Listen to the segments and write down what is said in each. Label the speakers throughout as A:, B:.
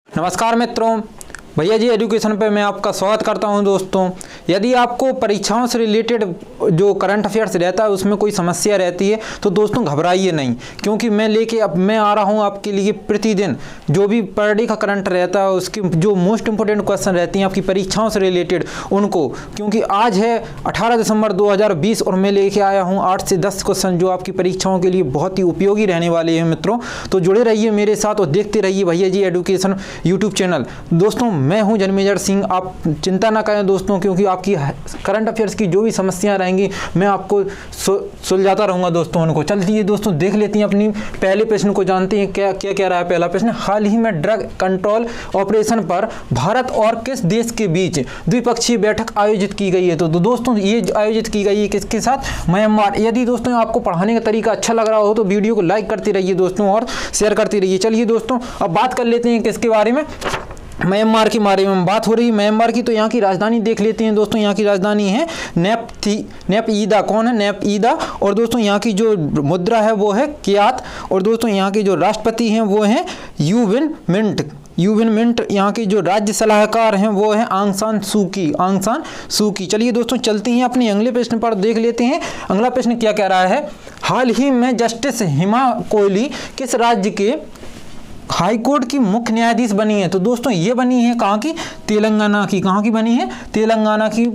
A: नमस्कार मित्रों, भैया जी एजुकेशन पे मैं आपका स्वागत करता हूं। दोस्तों, यदि आपको परीक्षाओं से रिलेटेड जो करंट अफेयर्स रहता है उसमें कोई समस्या रहती है तो दोस्तों घबराइए नहीं, क्योंकि मैं आ रहा हूं आपके लिए प्रतिदिन जो भी पर डे का करंट रहता है उसकी जो मोस्ट इंपोर्टेंट क्वेश्चन रहती हैं आपकी परीक्षाओं से रिलेटेड उनको, क्योंकि आज है 18 दिसंबर 2020 और मैं लेके आया हूँ 8 से 10 क्वेश्चन जो आपकी परीक्षाओं के लिए बहुत ही उपयोगी रहने वाले हैं। मित्रों, तो जुड़े रहिए मेरे साथ और देखते रहिए भैया जी एजुकेशन यूट्यूब चैनल। दोस्तों, मैं हूं जन्मेजय सिंह। आप चिंता ना करें दोस्तों, क्योंकि आपकी करंट अफेयर्स की जो भी समस्याएं रहेंगी मैं आपको सुलझाता रहूंगा दोस्तों उनको। चलिए दोस्तों देख लेते हैं अपनी पहले प्रश्न को, जानते हैं क्या क्या रहा है पहला प्रश्न। हाल ही में ड्रग कंट्रोल ऑपरेशन पर भारत और किस देश के बीच द्विपक्षीय बैठक आयोजित की गई है? तो दोस्तों ये आयोजित की गई है किसके साथ? म्यांमार। यदि दोस्तों आपको पढ़ाने का तरीका अच्छा लग रहा हो तो वीडियो को लाइक करते रहिए दोस्तों और शेयर करते रहिए। चलिए दोस्तों अब बात कर लेते हैं किसके बारे में, म्यांमार के बारे में बात हो रही है म्यांमार की। तो यहाँ की राजधानी देख लेते हैं दोस्तों। यहाँ की राजधानी है नेपईदा। कौन है? नेपईदा। और दोस्तों यहाँ की जो मुद्रा है वो है क्यात। और दोस्तों यहाँ के जो राष्ट्रपति हैं वो हैं यू विन मिंट। यहाँ के जो राज्य सलाहकार हैं वो हैं आंग सान सू की। चलिए दोस्तों चलते हैं अपने अगले प्रश्न पर, देख लेते हैं अगला प्रश्न क्या कह रहा है। हाल ही में जस्टिस हिमा कोहली किस राज्य के हाई कोर्ट की मुख्य न्यायाधीश बनी है? तो दोस्तों ये बनी है कहाँ की? तेलंगाना की। कहाँ की बनी है? तेलंगाना की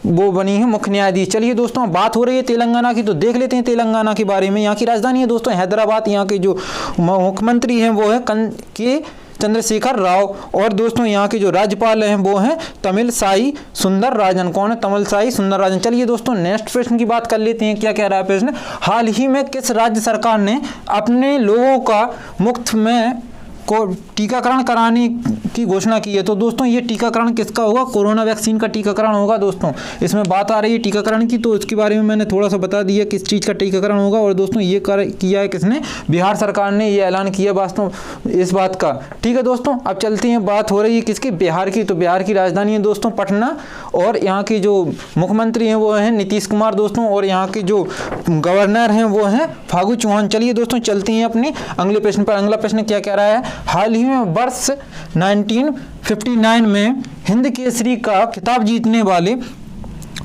A: वो बनी है मुख्य न्यायाधीश। चलिए दोस्तों बात हो रही है तेलंगाना की, तो देख लेते हैं तेलंगाना के बारे में। यहाँ की राजधानी है दोस्तों हैदराबाद। यहाँ के जो मुख्यमंत्री हैं वो है के चंद्रशेखर राव। और दोस्तों यहाँ के जो राज्यपाल हैं वो हैं तमिलसाई सुंदरराजन। कौन है? तमिलसाई सुंदरराजन। चलिए दोस्तों नेक्स्ट प्रश्न की बात कर लेते हैं। क्या कह रहा है प्रश्न? हाल ही में किस राज्य सरकार ने अपने लोगों का मुफ्त में को टीकाकरण कराने की घोषणा की है? तो दोस्तों ये टीकाकरण किसका होगा? कोरोना वैक्सीन का टीकाकरण होगा दोस्तों। इसमें बात आ रही है टीकाकरण की, तो इसके बारे में मैंने थोड़ा सा बता दिया किस चीज़ का टीकाकरण होगा। और दोस्तों ये किया है किसने? बिहार सरकार ने ये ऐलान किया वास्तव इस बात का। ठीक है दोस्तों, अब चलते हैं, बात हो रही है किसकी? बिहार की। तो बिहार की राजधानी है दोस्तों पटना। और यहाँ के जो मुख्यमंत्री हैं वो हैं नीतीश कुमार दोस्तों। और यहाँ के जो गवर्नर हैं वो हैं फागू चौहान। चलिए दोस्तों चलते हैं अपने अगले प्रश्न पर। अगला प्रश्न क्या कह रहा है। हाल ही में वर्ष 1959 में हिंद केसरी का खिताब जीतने वाले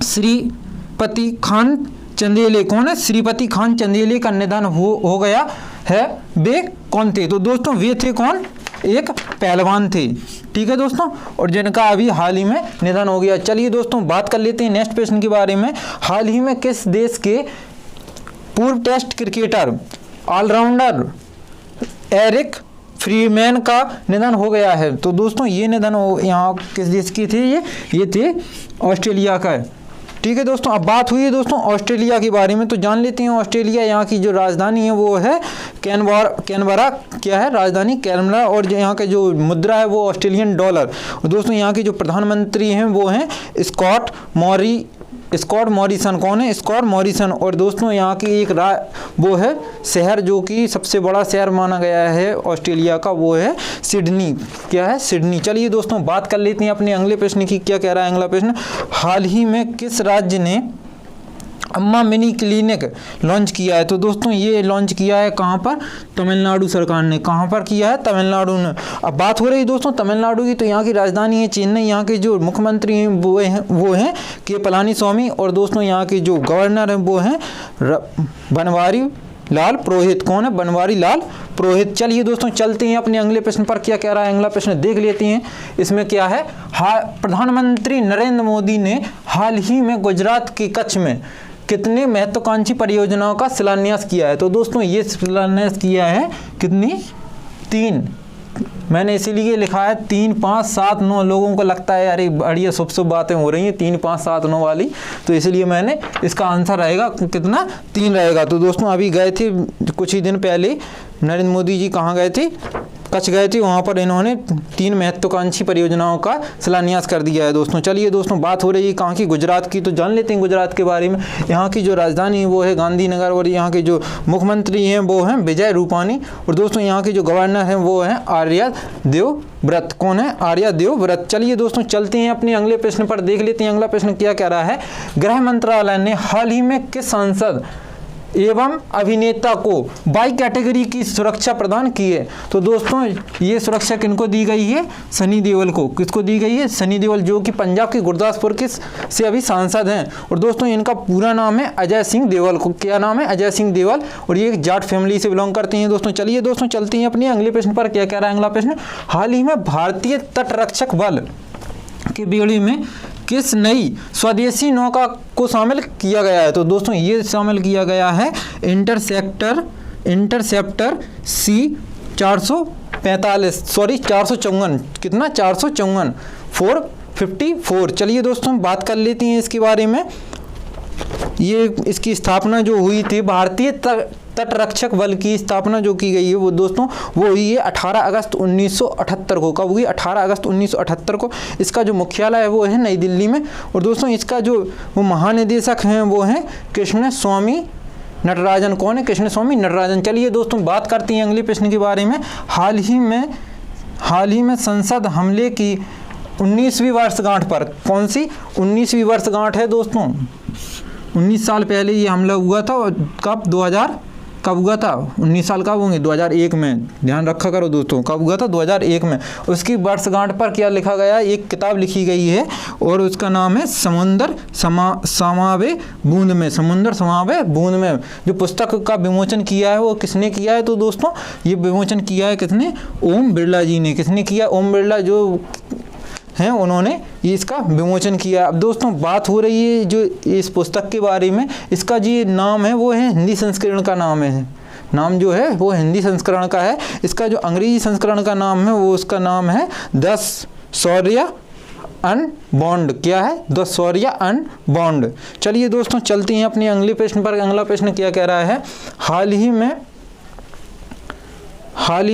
A: श्रीपति खान चंदेले, कौन है? श्रीपति खान चंदेले का निधन हो गया है। वे कौन थे? तो दोस्तों वे थे कौन? एक पहलवान थे। ठीक है दोस्तों, और जिनका अभी हाल ही में निधन हो गया। चलिए दोस्तों बात कर लेते हैं नेक्स्ट प्रश्न के बारे में। हाल ही में किस देश के पूर्व test cricketer allrounder Eric Freeman का निधन हो गया है? तो दोस्तों ये निधन यहाँ किस देश के थे? ये थे ऑस्ट्रेलिया का। ठीक है दोस्तों, अब बात हुई है दोस्तों ऑस्ट्रेलिया के बारे में, तो जान लेते हैं ऑस्ट्रेलिया। यहाँ की जो राजधानी है वो है कैनबरा। क्या है? राजधानी कैनबरा। और यहाँ का जो मुद्रा है वो ऑस्ट्रेलियन डॉलर। और दोस्तों यहाँ के जो प्रधानमंत्री हैं वो हैं स्कॉट मॉरिसन। कौन है? Scott Morrison. और दोस्तों यहाँ की एक वो है शहर जो कि सबसे बड़ा शहर माना गया है ऑस्ट्रेलिया का, वो है सिडनी। क्या है? सिडनी। चलिए दोस्तों बात कर लेते हैं अपने अगले प्रश्न की। क्या कह रहा है अगला प्रश्न? हाल ही में किस राज्य ने अम्मा मिनी क्लिनिक लॉन्च किया है? तो दोस्तों ये लॉन्च किया है कहाँ पर? तमिलनाडु सरकार ने। कहाँ पर किया है? तमिलनाडु ने। अब बात हो रही है दोस्तों तमिलनाडु की, तो यहाँ की राजधानी है चेन्नई। यहाँ के जो मुख्यमंत्री हैं वो हैं के पलानीस्वामी। और दोस्तों यहाँ के जो गवर्नर हैं वो हैं बनवारी लाल पुरोहित। कौन है? बनवारी लाल पुरोहित। चलिए दोस्तों चलते हैं अपने अगले प्रश्न पर। क्या कह रहा है अगला प्रश्न देख लेते हैं। इसमें क्या है? प्रधानमंत्री नरेंद्र मोदी ने हाल ही में गुजरात के कच्छ में कितने महत्वाकांक्षी परियोजनाओं का शिलान्यास किया है? तो दोस्तों ये शिलान्यास किया है कितनी? 3। मैंने इसीलिए लिखा है 3, 5, 7, 9। लोगों को लगता है अरे बढ़िया शुभ बातें हो रही हैं 3, 5, 7, 9 वाली, तो इसलिए मैंने इसका आंसर रहेगा कितना? 3 रहेगा। तो दोस्तों अभी गए थे कुछ ही दिन पहले नरेंद्र मोदी जी कहाँ गए थे? कच्छ गए थे। वहाँ पर इन्होंने 3 महत्वाकांक्षी परियोजनाओं का शिलान्यास कर दिया है दोस्तों। चलिए दोस्तों बात हो रही है कहाँ की? गुजरात की। तो जान लेते हैं गुजरात के बारे में। यहाँ की जो राजधानी है वो है गांधीनगर। और यहाँ के जो मुख्यमंत्री हैं वो हैं विजय रूपानी। और दोस्तों यहाँ के जो गवर्नर हैं वो हैं आर्या देवव्रत। कौन है? आर्या देवव्रत। चलिए दोस्तों चलते हैं अपने अगले प्रश्न पर, देख लेते हैं अगला प्रश्न क्या कह रहा है। गृह मंत्रालय ने हाल ही में किस सांसद एवं अभिनेता को बाई कैटेगरी की सुरक्षा प्रदान की है। तो दोस्तों ये सुरक्षा किनको दी गई है? सनी देओल को। किसको दी गई है? सनी देओल, जो कि पंजाब के गुरदासपुर के से अभी सांसद हैं। और दोस्तों इनका पूरा नाम है अजय सिंह देओल। को क्या नाम है? अजय सिंह देओल। और ये एक जाट फैमिली से बिलोंग करते हैं दोस्तों। चलिए दोस्तों चलते हैं अपने अगले प्रश्न पर। क्या कह रहा है अगला प्रश्न? हाल ही में भारतीय तटरक्षक बल की बेड़ी में किस नई स्वदेशी नौका को शामिल किया गया है? तो दोस्तों ये शामिल किया गया है इंटरसेप्टर C-454 कितना? 454 चलिए दोस्तों बात कर लेते हैं इसके बारे में। ये इसकी स्थापना जो हुई थी, भारतीय तटरक्षक बल की स्थापना जो की गई है वो दोस्तों वो हुई है 18 अगस्त 1978 को। कब हुई? 18 अगस्त 1978 को। इसका जो मुख्यालय है वो है नई दिल्ली में। और दोस्तों इसका जो वो महानिदेशक हैं वो हैं कृष्ण स्वामी नटराजन। कौन है? कृष्ण स्वामी नटराजन। चलिए दोस्तों बात करते हैं अगले प्रश्न के बारे में। हाल ही में संसद हमले की 19वीं वर्षगांठ पर, कौन सी 19वीं वर्षगांठ है दोस्तों? 19 साल पहले ये हमला हुआ था। और कब? 2000 कब हुआ था? 19 साल कब होंगे? 2001 में। ध्यान रखा करो दोस्तों, कब हुआ था? 2001 में। उसकी वर्षगांठ पर क्या लिखा गया? एक किताब लिखी गई है और उसका नाम है समुंदर समावे बूंद में। समुंदर समावे बूंद में। जो पुस्तक का विमोचन किया है वो किसने किया है? तो दोस्तों ये विमोचन किया है किसने? ओम बिरला जी ने। किसने किया? ओम बिरला जो हैं उन्होंने ये इसका विमोचन किया। अब दोस्तों बात हो रही है जो इस पुस्तक के बारे में, इसका जो नाम है वो है हिंदी संस्करण का नाम है। नाम जो है वो हिंदी संस्करण का है। इसका जो अंग्रेजी संस्करण का नाम है वो उसका नाम है द शौर्य अनबॉन्ड। क्या है? The Shaurya unbond. चलिए दोस्तों चलते हैं अपने अगले प्रश्न पर। अगला प्रश्न क्या कह रहा है? हाल ही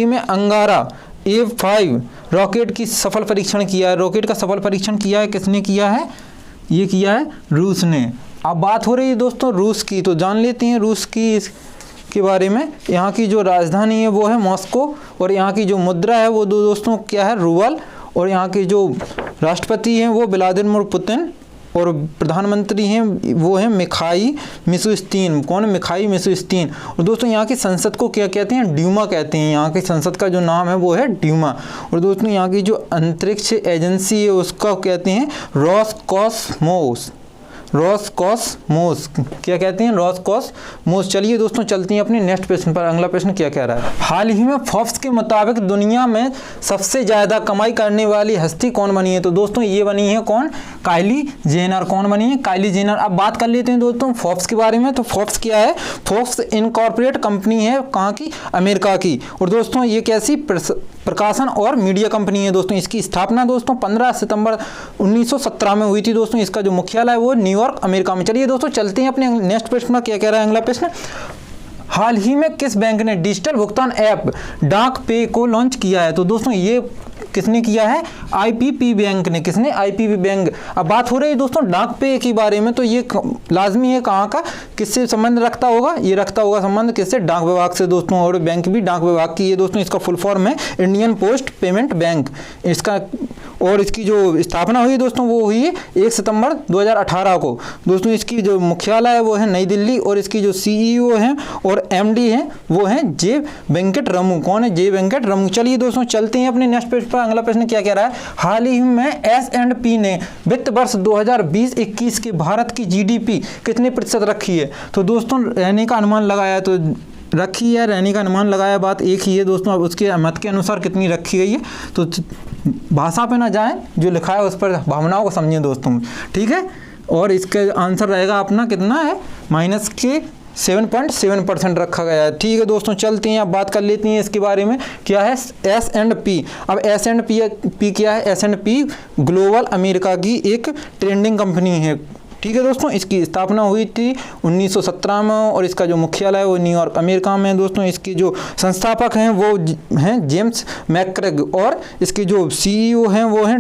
A: में अंगारा A5 रॉकेट की सफल परीक्षण किया है। रॉकेट का सफल परीक्षण किया है किसने किया है? ये किया है रूस ने। अब बात हो रही है दोस्तों रूस की, तो जान लेते हैं रूस की के बारे में। यहाँ की जो राजधानी है वो है मॉस्को और यहाँ की जो मुद्रा है वो दोस्तों क्या है? रूबल। और यहाँ के जो राष्ट्रपति हैं वो व्लादिमीर पुतिन और प्रधानमंत्री हैं वो हैं मिखाइल मिशुस्तिन। कौन है? Mikhail Mishustin. और दोस्तों यहाँ की संसद को क्या कहते हैं? ड्यूमा कहते हैं। यहाँ की संसद का जो नाम है वो है ड्यूमा। और दोस्तों यहाँ की जो अंतरिक्ष एजेंसी है उसका कहते हैं रोसकॉसमोस। क्या कहते हैं? रोसकॉसमोस। चलिए दोस्तों चलते हैं अपने नेक्स्ट प्रश्न पर। अगला प्रश्न क्या कह रहा है? हाल ही में फोर्ब्स के मुताबिक दुनिया में सबसे ज़्यादा कमाई करने वाली हस्ती कौन बनी है? तो दोस्तों ये बनी है कौन? Kylie Jenner. कौन बनी है? Kylie Jenner. अब बात कर लेते हैं दोस्तों फोर्ब्स के बारे में। तो फोर्ब्स क्या है? फोर्ब्स इनकॉर्पोरेट कंपनी है। कहाँ की? अमेरिका की। और दोस्तों ये कैसी प्रकाशन और मीडिया कंपनी है दोस्तों। इसकी स्थापना दोस्तों 15 सितंबर 1917 में हुई थी दोस्तों। इसका जो मुख्यालय है वो न्यूयॉर्क अमेरिका में। चलिए दोस्तों चलते हैं अपने नेक्स्ट प्रश्न में। क्या कह रहा है अगला प्रश्न? हाल ही में किस बैंक ने डिजिटल भुगतान ऐप डाक पे को लॉन्च किया है? तो दोस्तों ये किसने किया है? आईपीपी बैंक ने। किसने? IPP bank. अब बात हो रही है दोस्तों डाक पे के बारे में, तो ये लाजमी है कहाँ का? किससे संबंध रखता होगा? ये रखता होगा संबंध किससे? डाक विभाग से दोस्तों। और बैंक भी डाक विभाग की है दोस्तों। इसका फुल फॉर्म है इंडियन पोस्ट पेमेंट बैंक। इसका और इसकी जो स्थापना हुई दोस्तों वो हुई है 1 सितंबर 2018 को दोस्तों। इसकी जो मुख्यालय है वो है नई दिल्ली और इसकी जो सीईओ हैं और एमडी हैं वो हैं जे वेंकट रमू। कौन है? जे वेंकट रमू। चलिए दोस्तों चलते हैं अपने नेक्स्ट पेज पर। अगला प्रश्न क्या कह रहा है? हाल ही में S&P ने वित्त वर्ष 2020-21 के भारत की जीडीपी कितने प्रतिशत रखी है? तो दोस्तों रहने का अनुमान लगाया तो रखी है, रहने का अनुमान लगाया, बात एक ही है दोस्तों। अब उसके मत के अनुसार कितनी रखी गई है तो भाषा पे ना जाएं, जो लिखा है उस पर भावनाओं को समझें दोस्तों, ठीक है। और इसका आंसर रहेगा अपना कितना है? माइनस के 7.7% रखा गया है, ठीक है दोस्तों। चलते हैं अब बात कर लेते हैं इसके बारे में। क्या है? S&P। अब S&P क्या है? S&P ग्लोबल अमेरिका की एक ट्रेडिंग कंपनी है, ठीक है दोस्तों। इसकी स्थापना हुई थी 1917 में और इसका जो मुख्यालय है वो न्यूयॉर्क अमेरिका में है दोस्तों। इसके जो संस्थापक हैं वो हैं जेम्स मैक्रेग और इसके जो सीईओ हैं वो हैं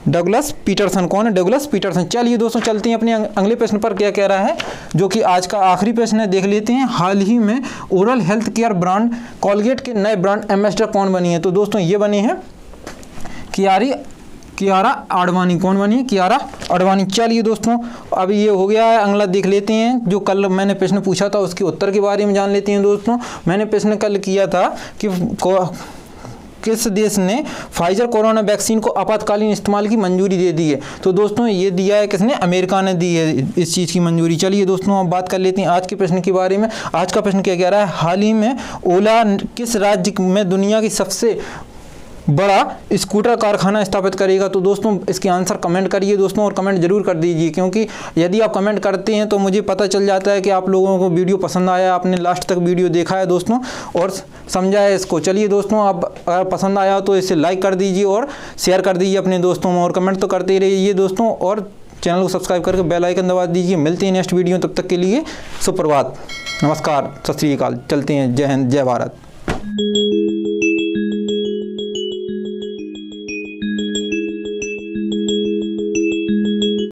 A: डगलस पीटरसन। कौन है? Douglas Peterson. चलिए दोस्तों चलते हैं अपने अगले प्रश्न पर। क्या कह रहा है, जो कि आज का आखिरी प्रश्न है, देख लेते हैं। हाल ही में oral health care brand Colgate के नए ब्रांड एम्बेसडर कौन बनी है? तो दोस्तों ये बनी है कियारा आडवाणी। कौन बनी है? कियारा आडवाणी। चलिए दोस्तों, अब ये हो गया है। अगला देख लेते हैं, जो कल मैंने प्रश्न पूछा था उसके उत्तर के बारे में जान लेते हैं दोस्तों। मैंने प्रश्न कल किया था कि किस देश ने फाइजर कोरोना वैक्सीन को आपातकालीन इस्तेमाल की मंजूरी दे दी है? तो दोस्तों ये दिया है किसने? अमेरिका ने दी है इस चीज़ की मंजूरी। चलिए दोस्तों, अब बात कर लेते हैं आज के प्रश्न के बारे में। आज का प्रश्न क्या कह रहा है? हाल ही में ओला किस राज्य में दुनिया की सबसे बड़ा स्कूटर कारखाना स्थापित करेगा? तो दोस्तों इसके आंसर कमेंट करिए दोस्तों, और कमेंट जरूर कर दीजिए, क्योंकि यदि आप कमेंट करते हैं तो मुझे पता चल जाता है कि आप लोगों को वीडियो पसंद आया, आपने लास्ट तक वीडियो देखा है दोस्तों और समझा है इसको। चलिए दोस्तों, आप अगर पसंद आया तो इसे लाइक कर दीजिए और शेयर कर दीजिए अपने दोस्तों में, और कमेंट तो करते रहिए दोस्तों, और चैनल को सब्सक्राइब करके बेल आइकन दबा दीजिए। मिलते हैं नेक्स्ट वीडियो, तब तक के लिए सुप्रभात, नमस्कार, सत श्री अकाल। चलते हैं। जय हिंद, जय भारत।